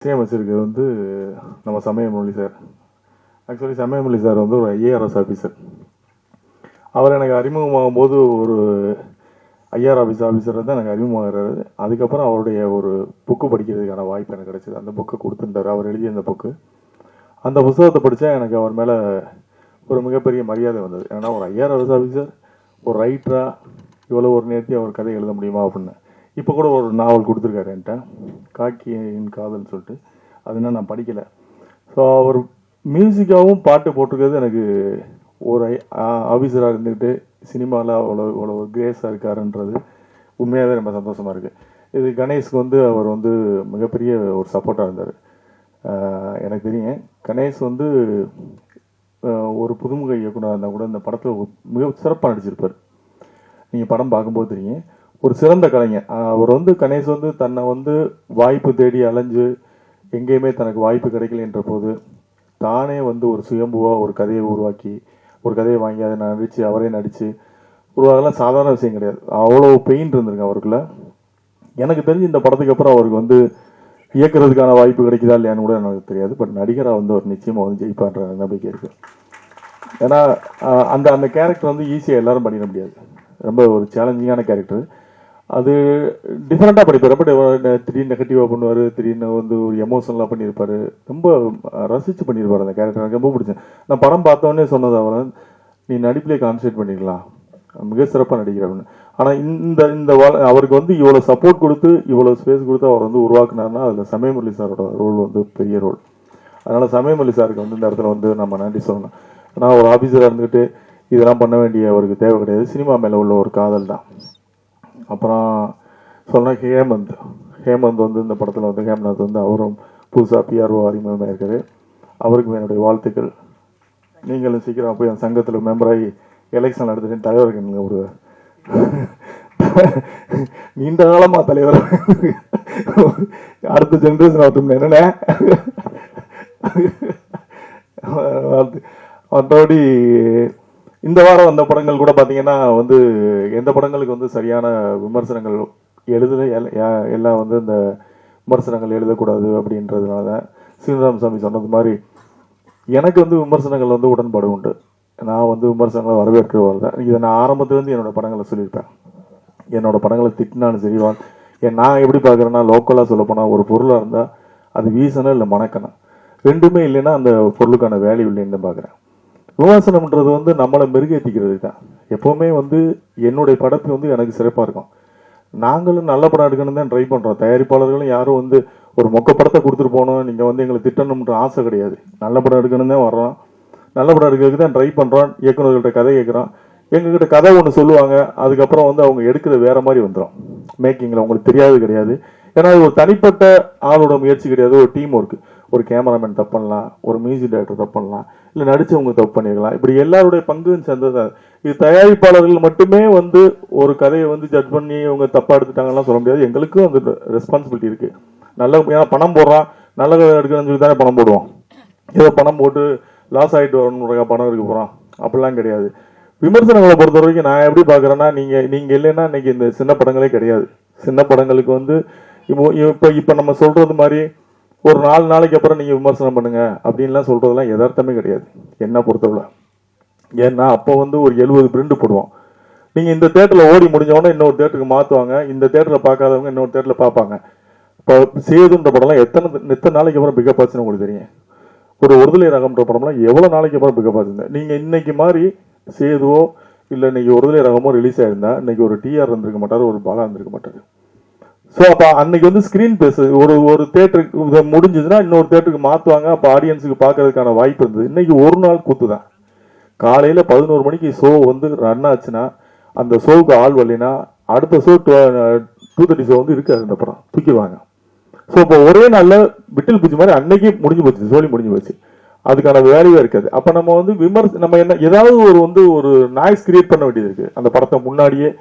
இசையமைச்சிருக்கிறது வந்து நம்ம சமயமொழி sir. Actually சமயமொழி sir வந்து ஒரு ஐஏஆர்எஸ் ஆஃபீஸர். அவர் எனக்கு அறிமுகமாகும் போது ஒரு ஐஆர் ஆஃபீஸர் தான் எனக்கு அறிமுகமாகிறாரு. அதுக்கப்புறம் அவருடைய ஒரு புக்கு படிக்கிறதுக்கான வாய்ப்பு எனக்கு கிடைச்சிது. அந்த புக்கை கொடுத்துட்டார், அவர் எழுதிய அந்த புக்கு. அந்த புத்தகத்தை படித்தா எனக்கு அவர் மேலே ஒரு மிகப்பெரிய மரியாதை வந்தது. ஏன்னா ஒரு ஐஆர்எஸ் ஆஃபீஸர் ஒரு ரைட்டராக இவ்வளோ ஒரு நேர்த்தி அவர் கதை எழுத முடியுமா அப்படின்னு. இப்போ கூட ஒரு நாவல் கொடுத்துருக்காரு என்கிட்ட, காக்கியின் காதல்னு சொல்லிட்டு. அதுனா நான் படிக்கலை. ஸோ அவர் மியூசிக்காகவும் பாட்டு போட்டிருக்கிறது எனக்கு ஒரு ஆஃபீஸராக இருந்துக்கிட்டு சினிமாவில் அவ்வளோ கிரேஸாக இருக்காருன்றது உண்மையாகவே ரொம்ப சந்தோஷமாக இருக்குது. இது கணேஷ்க்கு வந்து அவர் வந்து மிகப்பெரிய ஒரு சப்போர்ட்டாக இருந்தார். எனக்கு தெரியும் கணேஷ் வந்து ஒரு புதுமுக இயக்குனர் இருந்தால் கூட இந்த படத்தில் மிக சிறப்பாக நடிச்சிருப்பார். நீங்கள் படம் பார்க்கும்போது தெரியும், ஒரு சிறந்த கலைஞர் அவர். வந்து கணேஷ் வந்து தன்னை வந்து வாய்ப்பு தேடி அலைஞ்சு எங்கேயுமே தனக்கு வாய்ப்பு கிடைக்கலன்ற போது தானே வந்து ஒரு சுயம்புவாக ஒரு கதையை உருவாக்கி ஒரு கதையை வாங்கி அதை நடித்து அவரே நடித்து உருவாகலாம் சாதாரண விஷயம் கிடையாது. அவ்வளோ பெயின் இருந்திருக்கு அவருக்குள்ள. எனக்கு தெரிஞ்சு இந்த படத்துக்கு அப்புறம் அவருக்கு வந்து இயக்குறதுக்கான வாய்ப்பு கிடைக்குதா இல்லையான்னு கூட எனக்கு தெரியாது. பட் நடிகராக வந்து அவர் நிச்சயமாக வந்து ஜெயிப்பான்ற நம்பிக்கை இருக்குது. ஏன்னா அந்த அந்த கேரக்டர் வந்து ஈஸியாக எல்லாரும் பண்ணிட முடியாது. ரொம்ப ஒரு சேலஞ்சிங்கான கேரக்டர். அது டிஃப்ரெண்ட்டாக படிப்பார். ரொம்ப திடீர்னு நெகட்டிவாக பண்ணுவார், திடீர்னு வந்து ஒரு எமோஷனலாக பண்ணியிருப்பார். ரொம்ப ரசித்து பண்ணியிருப்பார் அந்த கேரக்டர். எனக்கு ரொம்ப பிடிச்சேன். நான் படம் பார்த்தோன்னே சொன்னது அவர், நீ நடிப்பிலே கான்சன்ட்ரேட் பண்ணிக்கலாம், மிக சிறப்பாக நடிக்கிற அப்படின்னு. ஆனால் இந்த அவருக்கு வந்து இவ்வளோ சப்போர்ட் கொடுத்து இவ்வளோ ஸ்பேஸ் கொடுத்து அவர் வந்து உருவாக்குனாருன்னா அதில் சமயமொழி சாரோட ரோல் வந்து பெரிய ரோல். அதனால் சமயமொழி சாருக்கு வந்து இந்த இடத்துல வந்து நம்ம நன்றி சொல்லணும். ஆனால் ஒரு ஆஃபீஸராக இருந்துக்கிட்டு இதெல்லாம் பண்ண வேண்டிய அவருக்கு தேவை கிடையாது. சினிமா மேலே உள்ள ஒரு காதல் தான். அப்புறம் சொன்னால் ஹேமந்த் வந்து இந்த படத்தில் வந்து ஹேம்நாத் வந்து அவரும் புதுசாக பிஆர்ஓ அறிமுகமாக இருக்காரு. அவருக்கும் என்னுடைய வாழ்த்துக்கள். நீங்களும் சீக்கிரம் போய் அந்த சங்கத்தில் மெம்பராகி எலெக்ஷன் நடத்துட்டு தலைவருக்கு நீங்கள் ஒரு நீண்ட காலமாக தலைவர் அடுத்த ஜென்ரேஷன் ஆகட்டும் என்னென்ன மற்றபடி இந்த வாரம் வந்த படங்கள் கூட பார்த்தீங்கன்னா வந்து எந்த படங்களுக்கு வந்து சரியான விமர்சனங்கள் எல்லாம் வந்து இந்த விமர்சனங்கள் எழுதக்கூடாது அப்படின்றதுனால தான் சீனிவாசன் சாமி சொன்னது மாதிரி எனக்கு வந்து விமர்சனங்கள் வந்து உடன்பாடு உண்டு. நான் வந்து விமர்சனங்களை வரவேற்கிறவர் தான். இதை நான் ஆரம்பத்துலேருந்து என்னோட படங்களை சொல்லியிருப்பேன். என்னோட படங்களை திட்டினாலும் சரிவான். நான் எப்படி பார்க்குறேன்னா, லோக்கலாக சொல்லப்போனால் ஒரு பொருளாக இருந்தால் அது வீசணும் இல்லை மணக்கணும், ரெண்டுமே இல்லைன்னா அந்த பொருளுக்கான வேல்யூ இல்லைன்னு தான் பார்க்குறேன். விமர்சனம்ன்றது வந்து நம்மளை மெருகேற்றிக்கிறது தான். எப்போவுமே வந்து என்னுடைய படத்து வந்து எனக்கு சிறப்பாக இருக்கும். நாங்களும் நல்ல படம் எடுக்கணும் தான் ட்ரை பண்ணுறோம். தயாரிப்பாளர்களும் யாரும் வந்து ஒரு மொக்க படத்தை கொடுத்துட்டு போகணும், நீங்கள் வந்து எங்களை திட்டணுன்ற ஆசை கிடையாது. நல்ல படம் எடுக்கணும் தான் வர்றோம், நல்ல படம் எடுக்கிறதுக்கு தான் ட்ரை பண்ணுறோம். இயக்குநர்கள்ட்ட கதை கேட்குறோம், எங்ககிட்ட கதை ஒன்று சொல்லுவாங்க, அதுக்கப்புறம் வந்து அவங்க எடுக்கிறது வேற மாதிரி வந்துடும். மேக்கிங்கில் உங்களுக்கு தெரியாது கிடையாது. ஏன்னா இது ஒரு தனிப்பட்ட ஆளோட முயற்சி கிடையாது, ஒரு டீம் ஒர்க்கு. ஒரு கேமராமேன் தப்பு பண்ணலாம், ஒரு மியூசிக் டைரக்டர் தப்பு பண்ணலாம், இல்லை நடிச்சவங்க தப்பு பண்ணிருக்கலாம். இப்படி எல்லாருடைய பங்கும் சேர்ந்தது. இது தயாரிப்பாளர்கள் மட்டுமே வந்து ஒரு கதையை வந்து ஜட்ஜ் பண்ணி அவங்க தப்பா எடுத்துட்டாங்கலாம் சொல்ல முடியாது. எங்களுக்கும் அந்த ரெஸ்பான்சிபிலிட்டி இருக்கு. நல்ல ஏன்னா பணம் போடுறான், நல்ல கதை எடுக்கணும்னு சொல்லி தானே பணம் போடுவோம். ஏதோ பணம் போட்டு லாஸ் ஆகிட்டு வரணும் பணம் எடுக்க போகிறோம் அப்படிலாம் கிடையாது. விமர்சனங்களை பொறுத்த வரைக்கும் நான் எப்படி பார்க்குறேன்னா, நீங்கள் இல்லைன்னா இன்னைக்கு இந்த சின்ன படங்களே கிடையாது. சின்ன படங்களுக்கு வந்து இப்போ நம்ம சொல்றது மாதிரி ஒரு 4 நாளைக்கு அப்புறம் நீங்கள் விமர்சனம் பண்ணுங்க அப்படின்லாம் சொல்றதெல்லாம் யதார்த்தமே கிடையாது என்ன பொறுத்தவரை. ஏன்னா அப்போ வந்து ஒரு 70 பிரிண்ட் போடுவோம். நீங்கள் இந்த தேட்டரில் ஓடி முடிஞ்சவொடனே இன்னொரு தேட்டருக்கு மாற்றுவாங்க. இந்த தேட்டரில் பார்க்காதவங்க இன்னொரு தேட்டரில் பார்ப்பாங்க. இப்போ சேதுன்ற படம்லாம் எத்தனை நாளைக்கு அப்புறம் பிக்கப் ஆச்சுன்னு உங்களுக்கு தெரியும். ஒரு ஒருதலை ரகம்ன்ற படம்லாம் எவ்வளோ நாளைக்கு அப்புறம் பிக்கப் ஆச்சுங்க. நீங்கள் இன்னைக்கு மாதிரி சேதுவோ இல்லை இன்னைக்கு ஒருதலை ரகமோ ரிலீஸ் ஆயிருந்தா இன்னைக்கு ஒரு டிஆர் இருந்திருக்க மாட்டார், ஒரு பாலா இருந்திருக்க மாட்டார். ஸோ அப்போ அன்னைக்கு வந்து ஸ்க்ரீன் பேஸ் ஒரு தேட்டருக்கு முடிஞ்சதுன்னா இன்னொரு தேட்டருக்கு மாற்றுவாங்க. அப்போ ஆடியன்ஸுக்கு பார்க்கறதுக்கான வாய்ப்பு இருந்தது. இன்னைக்கு ஒரு நாள் கூத்து தான். காலையில் 11 மணிக்கு ஷோ வந்து ரன் ஆச்சுன்னா அந்த ஷோவுக்கு ஆள் வரலைன்னா அடுத்த ஷோ 2:30 ஷோ வந்து இருக்காது, அந்த படம் தூக்கிடுவாங்க. ஸோ இப்போ ஒரே நாளில் விட்டில் பூச்சி மாதிரி அன்னைக்கு முடிஞ்சு போச்சு, சோழி முடிஞ்சு போச்சு. அதுக்கான வேல்யூவே இருக்காது. அப்போ நம்ம வந்து நம்ம என்ன ஏதாவது ஒரு நாய்ஸ் கிரியேட் பண்ண வேண்டியது இருக்குது. அந்த படத்தை முன்னாடியே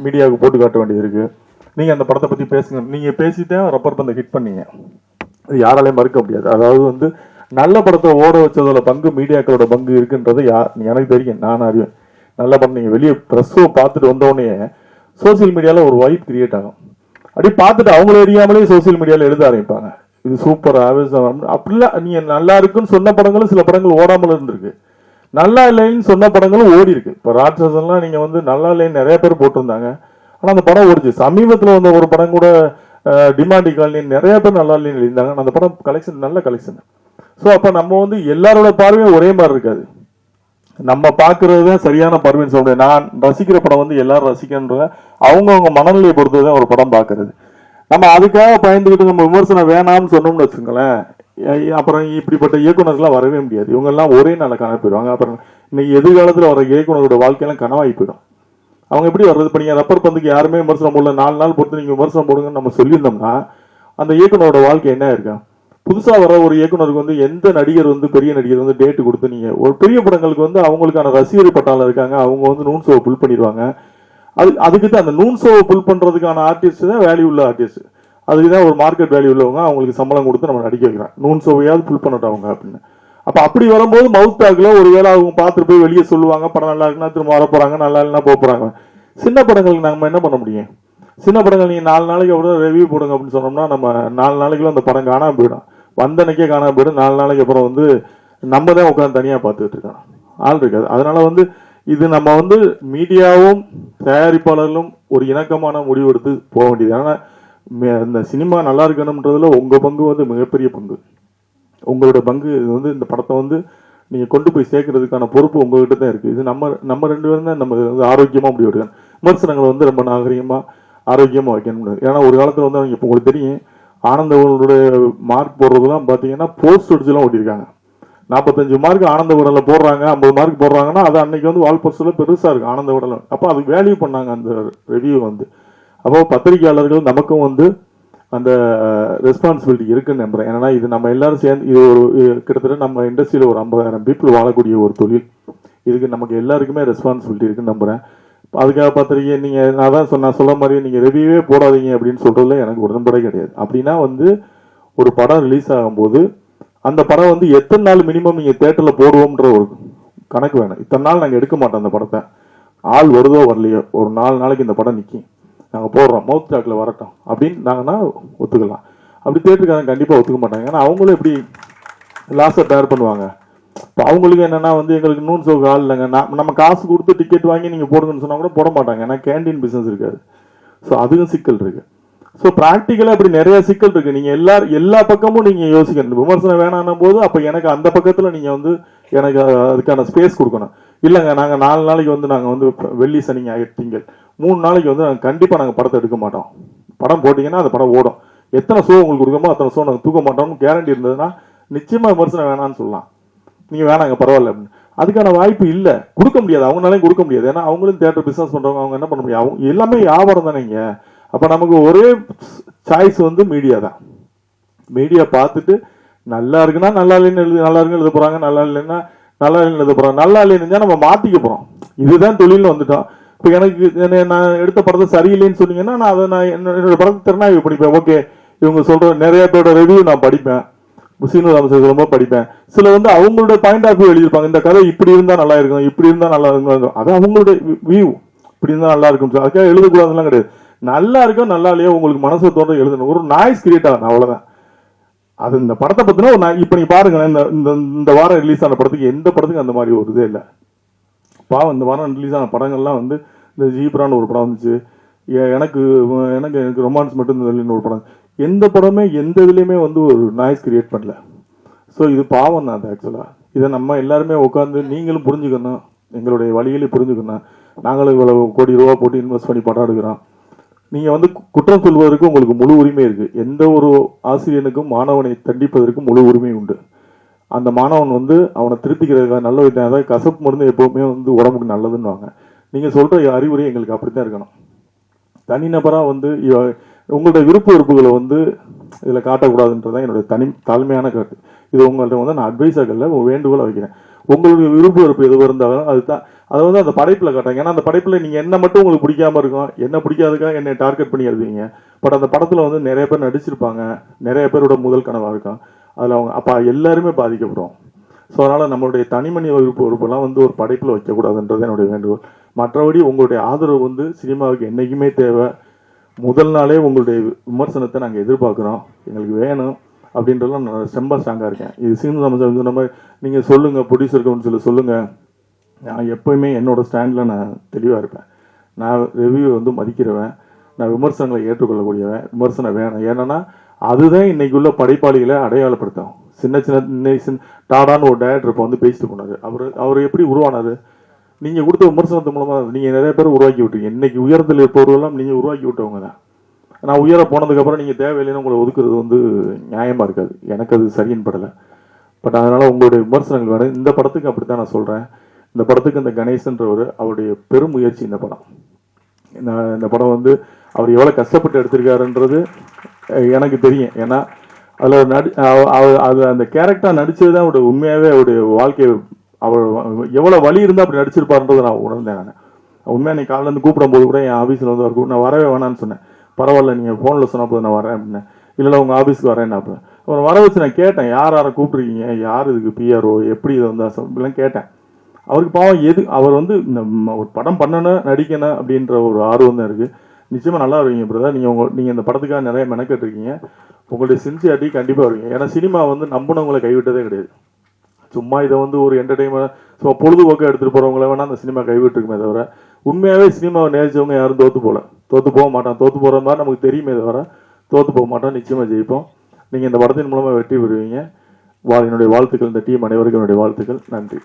மீடியாவுக்கு போட்டு காட்ட வேண்டியது இருக்குது. நீங்கள் அந்த படத்தை பற்றி பேசுங்க. நீங்கள் பேசிட்டே ரப்பர் பந்தை ஹிட் பண்ணீங்க, அது யாராலையும் மறுக்க முடியாது. அதாவது வந்து நல்ல படத்தை ஓட வச்சதோட பங்கு மீடியாக்களோட பங்கு இருக்குன்றது எனக்கு தெரியும், நான் அறிவேன். நல்ல படம் நீங்கள் வெளியே ப்ரெஸ்ஸோ பார்த்துட்டு வந்தோடனே சோசியல் மீடியாவில் ஒரு வைப் கிரியேட் ஆகும். அப்படி பார்த்துட்டு அவங்கள அறியாமலே சோசியல் மீடியாவில் எழுத ஆரம்பிப்பாங்க. இது சூப்பர் ஆவேசம் அப்படிலாம் நீங்க நல்லா இருக்குன்னு சொன்ன படங்களும் சில படங்கள் ஓடாமல் இருந்திருக்கு, நல்லா இல்லைன்னு சொன்ன படங்களும் ஓடி இருக்கு. இப்போ ராட்சசன்லாம் நீங்க வந்து நல்லா இல்லைன்னு நிறைய பேர் போட்டிருந்தாங்க, ஆனா அந்த படம் ஓடிச்சு. சமீபத்தில் வந்த ஒரு படம் கூட டிமாண்டி காலனி நிறைய பேர் நல்லா இல்லைன்னு எழுந்தாங்க, அந்த படம் கலெக்ஷன் நல்ல கலெக்ஷன். ஸோ அப்போ நம்ம வந்து எல்லாரோட பார்வையும் ஒரே மாதிரி இருக்காது, நம்ம பார்க்கறது தான் சரியான பார்வைன்னு சொல்ல முடியாது. நான் ரசிக்கிற படம் வந்து எல்லாரும் ரசிக்கன்ற அவங்கவுங்க மனநிலையை பொறுத்து தான் ஒரு படம் பார்க்கறது. நம்ம அதுக்காக பயந்துக்கிட்டு நம்ம விமர்சனம் வேணாம்னு சொன்னோம்னு வச்சுக்கோங்களேன், அப்புறம் இப்படிப்பட்ட இயக்குநர்கள்லாம் வரவே முடியாது. இவங்கெல்லாம் ஒரே நாள காண போயிடுவாங்க. அப்புறம் இன்னைக்கு எதிர்காலத்தில் வர இயக்குநரோட வாழ்க்கையெல்லாம் கனவாகி போயிடும். அவங்க எப்படி வர்றது? இப்போ நீங்கள் ரப்பர் பந்துக்கு யாருமே விமர்சனம் போடல, 4 நாள் பொறுத்து நீங்கள் விமர்சனம் போடுங்கன்னு நம்ம சொல்லியிருந்தோம்னா அந்த இயக்குனரோட வாழ்க்கை என்ன இருக்கா? புதுசாக வர ஒரு இயக்குனருக்கு வந்து எந்த நடிகர் வந்து பெரிய நடிகர் வந்து டேட்டு கொடுத்து நீங்கள் ஒரு பெரிய படங்களுக்கு வந்து அவங்களுக்கான ரசிகர் பட்டாளம் இருக்காங்க, அவங்க வந்து நூன் ஷோவை புல் பண்ணிடுவாங்க. அதுக்கு தான் அந்த நூன் ஷோவை புல் பண்ணுறதுக்கான ஆர்டிஸ்ட் தான் வேல்யூ உள்ள ஆர்டிஸ்ட். அதுக்கு தான் ஒரு மார்க்கெட் வேல்யூ உள்ளவங்க, அவங்களுக்கு சம்பளம் கொடுத்து நம்ம நடிக்க வைக்கிறோம், நூன் ஷோவையாவது புல் பண்ணட்டும் அவங்க அப்படின்னு. அப்போ அப்படி வரும்போது மவுத் டாக்ல ஒருவேளை அவங்க பார்த்துட்டு போய் வெளியே சொல்லுவாங்க, படம் நல்லா இருக்குன்னா திரும்ப வர போகிறாங்க, நல்லா இல்லைன்னா போக போகிறாங்க. சின்ன படங்களுக்கு நம்ம என்ன பண்ண முடியும்? சின்ன படங்கள் நீங்கள் 4 நாளைக்கு அப்புறம் ரிவ்யூ போடுங்க அப்படின்னு சொன்னோம்னா நம்ம 4 நாளைக்குள்ள அந்த படம் காணாமல் போயிடும், வந்தனைக்கே காணாமல் போயிடும். 4 நாளைக்கு அப்புறம் வந்து நம்ம தான் உட்காந்து தனியாக பார்த்துக்கிட்டு இருக்கோம், ஆள் இருக்காது. அதனால வந்து இது நம்ம வந்து மீடியாவும் தயாரிப்பாளர்களும் ஒரு இணக்கமான முடிவெடுத்து போக வேண்டியது. ஆனால் இந்த சினிமா நல்லா இருக்கணும்ன்றதுல உங்கள் பங்கு வந்து மிகப்பெரிய பங்கு. உங்களோட பங்கு வந்து இந்த படத்தை வந்து நீங்கள் கொண்டு போய் சேர்க்கறதுக்கான பொறுப்பு உங்ககிட்ட தான் இருக்குது. இது நம்ம 2 பேரும் தான் நம்ம வந்து ஆரோக்கியமாக முடிவு எடுக்கணும். விமர்சனங்களை வந்து ரொம்ப நாகரிகமாக ஆரோக்கியமாக வைக்கணும். ஏன்னா ஒரு காலத்தில் வந்து அவங்க இப்போ உங்களுக்கு தெரியும், ஆனந்தவனுடைய மார்க் போடுறதுலாம் பார்த்தீங்கன்னா போஸ்ட் அடிச்சுலாம் ஓட்டியிருக்காங்க. 45 மார்க் ஆனந்தவடலில் போடுறாங்க, 50 மார்க் போடுறாங்கன்னா அது அன்னைக்கு வந்து வால் போஸ்டில் பெருசாக இருக்குது ஆனந்தவடல். அப்போ அதுக்கு வேல்யூ பண்ணாங்க அந்த ரிவ்யூ வந்து. அப்போ பத்திரிகையாளர்கள் நமக்கும் வந்து அந்த ரெஸ்பான்சிபிலிட்டி இருக்குன்னு நம்புறேன். ஏன்னா இது நம்ம எல்லாரும் சேர்ந்து இது ஒரு கிட்டத்தட்ட நம்ம இண்டஸ்ட்ரியில் ஒரு 50,000 பீப்புள் வாழக்கூடிய ஒரு தொழில், இதுக்கு நமக்கு எல்லாருக்குமே ரெஸ்பான்சிபிலிட்டி இருக்குன்னு நம்புறேன். அதுக்காக பத்திரிக்கை நீங்கள் நான் தான் சொல்ல மாதிரி நீங்கள் ரிவ்யூவே போடாதீங்க அப்படின்னு சொல்றதுல எனக்கு உடன்படே கிடையாது. அப்படின்னா வந்து ஒரு படம் ரிலீஸ் ஆகும்போது அந்த படம் வந்து எத்தனை நாள் மினிமம் நீங்கள் தேட்டரில் போடுவோம்ன்ற ஒரு கணக்கு வேணும். இத்தனை நாள் நாங்கள் எடுக்க மாட்டோம் அந்த படத்தை, ஆள் வருதோ வரலையோ ஒரு 4 நாளைக்கு இந்த படம் நிற்கும், நாங்கள் போடுறோம், மவுத் டாக்ல வரட்டும் அப்படின்னு நாங்கன்னா ஒத்துக்கலாம். அப்படி தேட்டருக்காரங்க கண்டிப்பாக ஒத்துக்க மாட்டாங்க. ஏன்னா அவங்களும் எப்படி லாஸை பேர் பண்ணுவாங்க. இப்போ அவங்களுக்கு என்னன்னா வந்து எங்களுக்கு நூன் ஷோக்கு ஆள் இல்லைங்க, நம்ம காசு கொடுத்து டிக்கெட் வாங்கி நீங்கள் போடுங்கன்னு சொன்னால் கூட போட மாட்டாங்க, ஏன்னா கேண்டீன் பிஸ்னஸ் இருக்காது. ஸோ அதுவும் சிக்கல் இருக்கு. ஸோ ப்ராக்டிக்கலாக இப்படி நிறைய சிக்கல் இருக்கு. நீங்கள் எல்லா பக்கமும் நீங்கள் யோசிக்கணும். விமர்சனம் வேணான்னும் போது அப்போ எனக்கு அந்த பக்கத்தில் நீங்கள் வந்து எனக்கு அதுக்கான ஸ்பேஸ் கொடுக்கணும். இல்லைங்க நாங்கள் 4 நாளைக்கு வந்து நாங்கள் வந்து வெள்ளி சனி ஞாயிறு திங்கள் 3 நாளைக்கு வந்து நாங்கள் கண்டிப்பாக நாங்கள் படத்தை எடுக்க மாட்டோம், படம் போட்டிங்கன்னா அந்த படம் ஓடும், எத்தனை ஷோ உங்களுக்கு கொடுக்கமோ அத்தனை ஷோ நாங்கள் தூக்க மாட்டோம்னு கேரண்டி இருந்ததுன்னா நிச்சயமாக விமர்சனம் வேணான்னு சொல்லலாம். நீங்கள் வேணாங்க பரவாயில்ல அப்படின்னு. அதுக்கான வாய்ப்பு இல்லை, கொடுக்க முடியாது, அவங்களாலையும் கொடுக்க முடியாது. ஏன்னா அவங்களும் தேட்டர் பிஸ்னஸ் பண்ணுறவங்க, அவங்க என்ன பண்ண முடியும், அவங்க எல்லாமே வியாபாரம் தானேங்க. அப்போ நமக்கு ஒரே சாய்ஸ் வந்து மீடியா தான். மீடியா பார்த்துட்டு நல்லா இருக்குன்னா நல்லா இல்லைன்னு நல்லா இருக்குன்னு எழுத போகிறாங்க, நல்லா இல்லைன்னா நல்லா இல்லைன்னு எழுத போகிறாங்க. நல்லா இல்லைன்னு நம்ம மாற்றிக்க போகிறோம், இதுதான் தொழில்னு வந்துட்டோம். இப்போ எனக்கு நான் எடுத்த படத்தை சரியில்லைன்னு சொன்னீங்கன்னா நான் என்னோட படத்தை திறனாய்வு படிப்பேன். ஓகே இவங்க சொல்கிற நிறைய பேரோட ரிவ்யூ நான் படிப்பேன், சீனு ராமசாமி ரொம்ப படிப்பேன். சில வந்து அவங்களோட பாயிண்ட் ஆஃப் வியூ எழுதியிருப்பாங்க, இந்த கதை இப்படி இருந்தால் நல்லா இருக்கும், இப்படி இருந்தால் நல்லா இருக்கும், அது அவங்களோட வியூ, இப்படி இருந்தால் நல்லா இருக்கும். அதுக்காக எழுதக்கூடாதுலாம் கிடையாது, நல்லா இருக்கும் நல்லா இல்லையோ உங்களுக்கு மனசு தோன்ற எழுதணும், ஒரு நாய்ஸ் கிரியேட் ஆகணும், அவ்வளோதான். அது இந்த படத்தை பற்றினா இப்போ நீங்கள் பாருங்களேன், இந்த வாரம் ரிலீஸ் ஆன படத்துக்கு எந்த படத்துக்கு அந்த மாதிரி ஒரு இதே இல்லை. பாவம் இந்த வாரம் ரிலீஸ் ஆன படங்கள்லாம் வந்து இந்த ஜீப்ரான்னு ஒரு படம் வந்துச்சு, எனக்கு எனக்கு எனக்கு ரொமான்ஸ் மட்டும் ஒரு படம், எந்த படமே எந்த இதுலேயுமே வந்து ஒரு நாய்ஸ் கிரியேட் பண்ணல. ஸோ இது பாவம் தான். அது ஆக்சுவலாக இதை நம்ம எல்லாருமே உட்காந்து நீங்களும் புரிஞ்சுக்கணும், எங்களுடைய வழிகளையும் புரிஞ்சுக்கணும். நாங்களும் இவ்வளவு கோடி ரூபா போட்டு இன்வெஸ்ட் பண்ணி படம் எடுக்கிறோம். நீங்கள் வந்து குற்றம் சொல்வதற்கு உங்களுக்கு முழு உரிமை இருக்குது. எந்த ஒரு ஆசிரியனுக்கும் மாணவனை தண்டிப்பதற்கு முழு உரிமை உண்டு. அந்த மாணவன் வந்து அவனை திருத்திக்கிறதுக்காக நல்ல விதம், அதாவது கசப்பு மருந்து எப்போவுமே வந்து உடம்புக்கு நல்லதுன்னு. நீங்கள் சொல்கிற அறிவுரை எங்களுக்கு அப்படித்தான் இருக்கணும். தனிநபராக வந்து உங்களுடைய விருப்ப வெறுப்புகளை வந்து இதில் காட்டக்கூடாதுன்றதான் என்னுடைய தாழ்மையான கருத்து. இது உங்கள்கிட்ட வந்து நான் அட்வைஸாகல வேண்டுகோளை வைக்கிறேன். உங்களுடைய விருப்ப வெறுப்பு எதுவும் இருந்தாலும் அதுதான் அதை வந்து அந்த படைப்பில் காட்டாங்க. ஏன்னா அந்த படைப்பில் நீங்கள் என்ன மட்டும் உங்களுக்கு பிடிக்காம இருக்கும், என்ன பிடிக்காதுக்காக என்னை டார்கெட் பண்ணி எழுதுவீங்க. பட் அந்த படத்தில் வந்து நிறைய பேர் நடிச்சிருப்பாங்க, நிறைய பேரோட முதல் கனவாக இருக்கும், அதில் அவங்க அப்போ எல்லாருமே பாதிக்கப்படும். ஸோ அதனால் நம்மளுடைய தனிமணி விருப்ப வெறுப்பெல்லாம் வந்து ஒரு படைப்பில் வைக்கக்கூடாதுன்றது என்னுடைய வேண்டுகோள். மற்றபடி உங்களுடைய ஆதரவு வந்து சினிமாவுக்கு என்றைக்குமே தேவை. முதல் நாளே உங்களுடைய விமர்சனத்தை நாங்கள் எதிர்பார்க்குறோம், எங்களுக்கு வேணும். அப்படின்றதுலாம் நான் ரொம்ப ஸ்ட்ராங்காக இருக்கேன். இது சீனு ராமசாமி நம்ம நீங்கள் சொல்லுங்கள், ப்ரொடியூசர் கவுன்சில் சொல்லுங்கள், நான் எப்போயுமே என்னோடய ஸ்டாண்டில் நான் தெளிவாக இருப்பேன். நான் ரிவ்யூ வந்து மதிக்கிறவன், நான் விமர்சனங்களை ஏற்றுக்கொள்ளக்கூடியவன். விமர்சனம் வேணும், ஏன்னா அதுதான் இன்னைக்கு உள்ள படைப்பாளிகளை அடையாளப்படுத்தும். சின்ன சின்ன டாடான்னு ஒரு டைரக்டர் இப்போ வந்து பேசிட்டு போனார். அவர் எப்படி உருவானார்? நீங்கள் கொடுத்த விமர்சனத்து மூலமாக நீங்கள் நிறைய பேர் உருவாக்கி விட்டீங்க. இன்னைக்கு உயரத்தில் இருப்பவர்களெல்லாம் நீங்கள் உருவாக்கி விட்டவங்க தான். நான் உயர போனதுக்கப்புறம் நீங்கள் தேவையில்லைன்னு உங்களை ஒதுக்குறது வந்து நியாயமாக இருக்காது. எனக்கு அது சரின்னு படலை. பட் அதனால் உங்களுடைய விமர்சனங்கள் வேணும். இந்த படத்துக்கு அப்படி தான் நான் சொல்கிறேன். இந்த படத்துக்கு இந்த கணேசன்றவர் அவருடைய பெரும் முயற்சி. இந்த படம் இந்த படம் வந்து அவர் எவ்வளோ கஷ்டப்பட்டு எடுத்திருக்காருன்றது எனக்கு தெரியும். ஏன்னா அதில் அது அந்த கேரக்டராக நடித்தது தான் அவருடைய உண்மையாகவே அவருடைய வாழ்க்கையை அவர் எவ்வளோ வழி இருந்தால் அப்படி நடிச்சிருப்பாருன்றதை நான் உணர்ந்தேன். நான் உண்மையாக நீ காலையிலேருந்து கூப்பிடும்போது கூட என் ஆஃபீஸில் வந்து அவர் நான் வரவே வேணான்னு சொன்னேன். பரவாயில்ல, நீங்கள் ஃபோனில் சொன்ன போது நான் வரேன் அப்படின்னேன். இல்லை உங்கள் ஆஃபீஸ்க்கு வரேன். அப்புறம் வர வச்சு நான் கேட்டேன், யாரை கூப்பிட்ருக்கீங்க, யார் இதுக்கு பிஆர்ஓ, எப்படி இதை வந்து அப்படிலாம் கேட்டேன். அவருக்கு பாவம் அவர் வந்து இந்த ஒரு படம் பண்ணணும், நடிக்கணும் அப்படின்ற ஒரு ஆர்வம் தான் இருக்குது. நிச்சயமாக நல்லா வருவீங்க பிரதர். நீங்கள் இந்த படத்துக்காக நிறைய மெனக்கெட்டுருக்கீங்க. உங்களுடைய சின்சியாரிட்டி கண்டிப்பாக வருவீங்க. ஏன்னா சினிமா வந்து நம்பினவங்களை கைவிட்டதே கிடையாது. சும்மா இதை வந்து ஒரு என்டர்டெயின்மெண்ட் சும்மா பொழுதுபோக்காக எடுத்துகிட்டு போகிறவங்கள வேணால் அந்த சினிமா கைவிட்டுருக்குமே தவிர உண்மையாகவே சினிமாவை நேசிச்சவங்க யாரும் தோற்று போக மாட்டான். தோற்று போகிற மாதிரி நமக்கு தெரியுமே தவிர தோற்று போக மாட்டோம். நிச்சயமாக ஜெயிப்போம். நீங்கள் இந்த படத்தின் மூலமாக வெற்றி பெறுவீங்க. என்னுடைய வாழ்த்துக்கள். இந்த டீம் அனைவருக்கும் என்னுடைய வாழ்த்துக்கள். நன்றி.